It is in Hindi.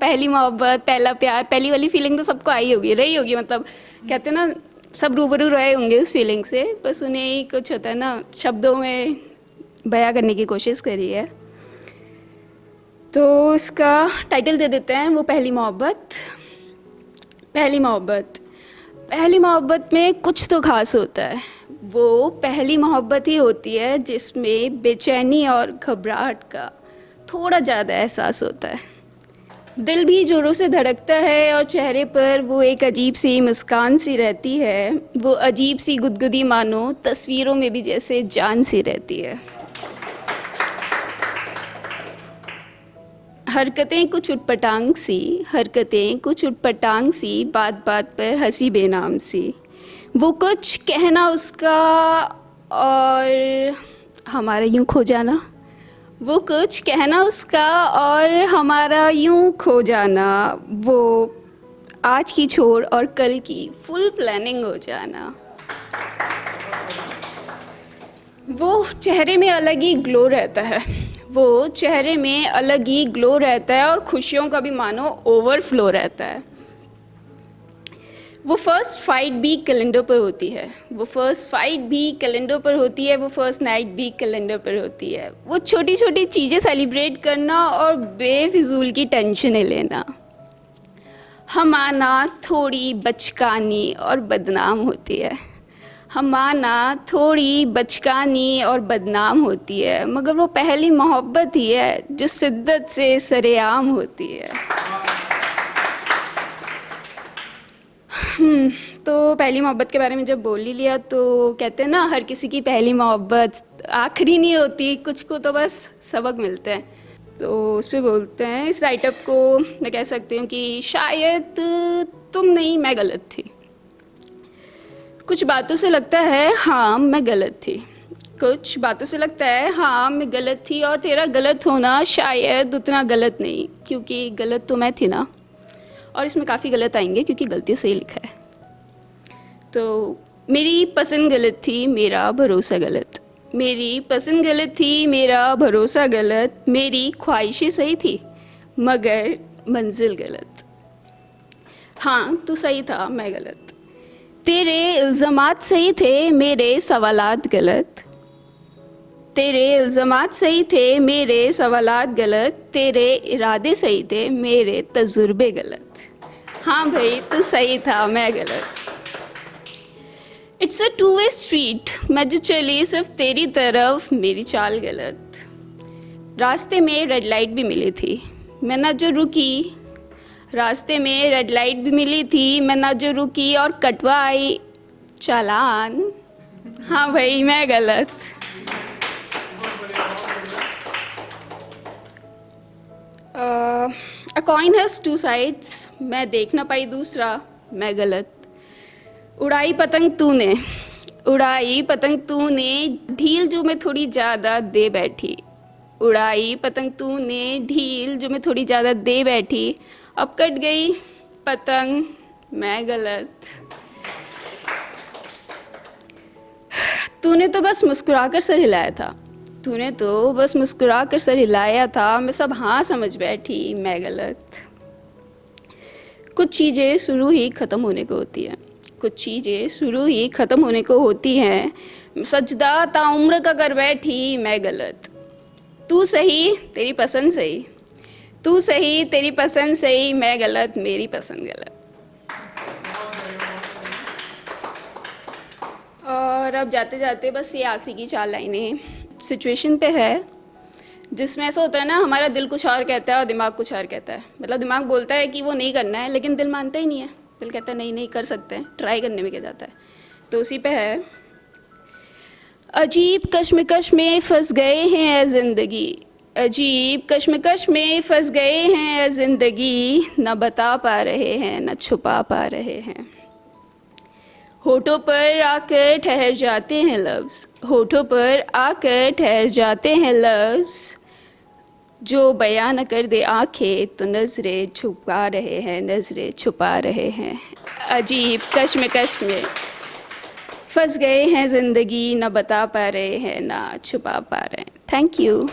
पहली मोहब्बत, पहला प्यार, पहली वाली फीलिंग तो सबको आई होगी, रही होगी, मतलब कहते हैं ना सब रूबरू रहे होंगे उस फीलिंग से, बस उन्हें ही कुछ होता है ना शब्दों में बयां करने की कोशिश करी है। तो इसका टाइटल दे देते हैं, वो पहली मोहब्बत। पहली मोहब्बत, पहली मोहब्बत में कुछ तो खास होता है। वो पहली मोहब्बत ही होती है जिसमें बेचैनी और घबराहट का थोड़ा ज़्यादा एहसास होता है। दिल भी जोरों से धड़कता है और चेहरे पर वो एक अजीब सी मुस्कान सी रहती है। वो अजीब सी गुदगुदी मानो तस्वीरों में भी जैसे जान सी रहती है। हरकतें कुछ उटपटांग सी, हरकतें कुछ उटपटांग सी, बात बात पर हंसी बेनाम सी। वो कुछ कहना उसका और हमारा यूं खो जाना। वो कुछ कहना उसका और हमारा यूं खो जाना। वो आज की छोड़ और कल की फुल प्लानिंग हो जाना। वो चेहरे में अलग ही ग्लो रहता है। वो चेहरे में अलग ही ग्लो रहता है और खुशियों का भी मानो ओवरफ्लो रहता है। वो फर्स्ट फाइट भी कैलेंडर पर होती है। वो फर्स्ट फाइट भी कैलेंडर पर होती है। वो फर्स्ट नाइट भी कैलेंडर पर होती है। वो छोटी छोटी चीज़ें सेलिब्रेट करना और बेफिजूल की टेंशनें लेना। हमाना थोड़ी बचकानी और बदनाम होती है। हमाना थोड़ी बचकानी और बदनाम होती है, मगर वो पहली मोहब्बत ही है जो शिद्दत से सरेआम होती है। तो पहली मोहब्बत के बारे में जब बोल ही लिया तो कहते हैं ना हर किसी की पहली मोहब्बत आखिरी नहीं होती, कुछ को तो बस सबक मिलते हैं। तो उस पर बोलते हैं, इस राइटअप को मैं कह सकती हूँ कि शायद तुम नहीं मैं गलत थी। कुछ बातों से लगता है हाँ मैं गलत थी। कुछ बातों से लगता है हाँ मैं गलत थी और तेरा गलत होना शायद उतना गलत नहीं, क्योंकि गलत तो मैं थी ना। और इसमें काफ़ी गलत आएंगे क्योंकि गलतियों से ही लिखा है। तो मेरी पसंद गलत थी, मेरा भरोसा गलत। मेरी पसंद गलत थी, मेरा भरोसा गलत। मेरी ख्वाहिशें सही थी मगर मंजिल गलत। हाँ तू सही था, मैं गलत। तेरे इल्ज़ामात सही थे, मेरे सवालात गलत। तेरे इल्ज़ामात सही थे, मेरे सवालात गलत। तेरे इरादे सही थे, मेरे तजुर्बे गलत। हाँ भाई तू सही था, मैं गलत। It's a two way street, मैं जो चली सिर्फ तेरी तरफ, मेरी चाल गलत। रास्ते में रेड लाइट भी मिली थी, मैं ना जो रुकी। रास्ते में रेड लाइट भी मिली थी, मैं ना जो रुकी और कटवाई चालान। हाँ भाई मैं गलत। अ कॉइन हैज़ टू साइड्स, मैं देख ना पाई दूसरा, मैं गलत। उड़ाई पतंग तूने, उड़ाई पतंग तूने, ढील जो मैं थोड़ी ज़्यादा दे बैठी। उड़ाई पतंग तूने, ढील जो मैं थोड़ी ज़्यादा दे बैठी। अब कट गई पतंग, मैं गलत। तूने तो बस मुस्कुरा कर सर हिलाया था। तूने तो बस मुस्कुरा कर सर हिलाया था, मैं सब हाँ समझ बैठी, मैं गलत। कुछ चीज़ें शुरू ही ख़त्म होने को होती हैं। कुछ चीज़ें शुरू ही ख़त्म होने को होती हैं। सजदा ताउम्र का कर बैठी, मैं गलत। तू सही तेरी पसंद सही, तू सही तेरी पसंद सही, मैं गलत मेरी पसंद गलत। और अब जाते जाते बस ये आखिरी की 4 लाइनें सिचुएशन पे है, जिसमें ऐसा होता है ना हमारा दिल कुछ और कहता है और दिमाग कुछ और कहता है। मतलब दिमाग बोलता है कि वो नहीं करना है, लेकिन दिल मानता ही नहीं है। दिल कहता है नहीं नहीं कर सकते हैं, ट्राई करने में क्या जाता है। तो उसी पे है, अजीब कश्मकश में फंस गए हैं ए ज़िंदगी। अजीब कश्मकश में फंस गए हैं ए ज़िंदगी, न बता पा रहे हैं न छुपा पा रहे हैं। होठों पर आकर ठहर जाते हैं लफ्ज़, होठों पर आकर ठहर जाते हैं लफ्ज़। जो बयां न कर दे आंखें तो नज़रें छुपा रहे हैं, नज़रें छुपा रहे हैं। अजीब कश्मकश में फंस गए हैं ज़िंदगी, न बता पा रहे हैं ना छुपा पा रहे हैं। Thank you.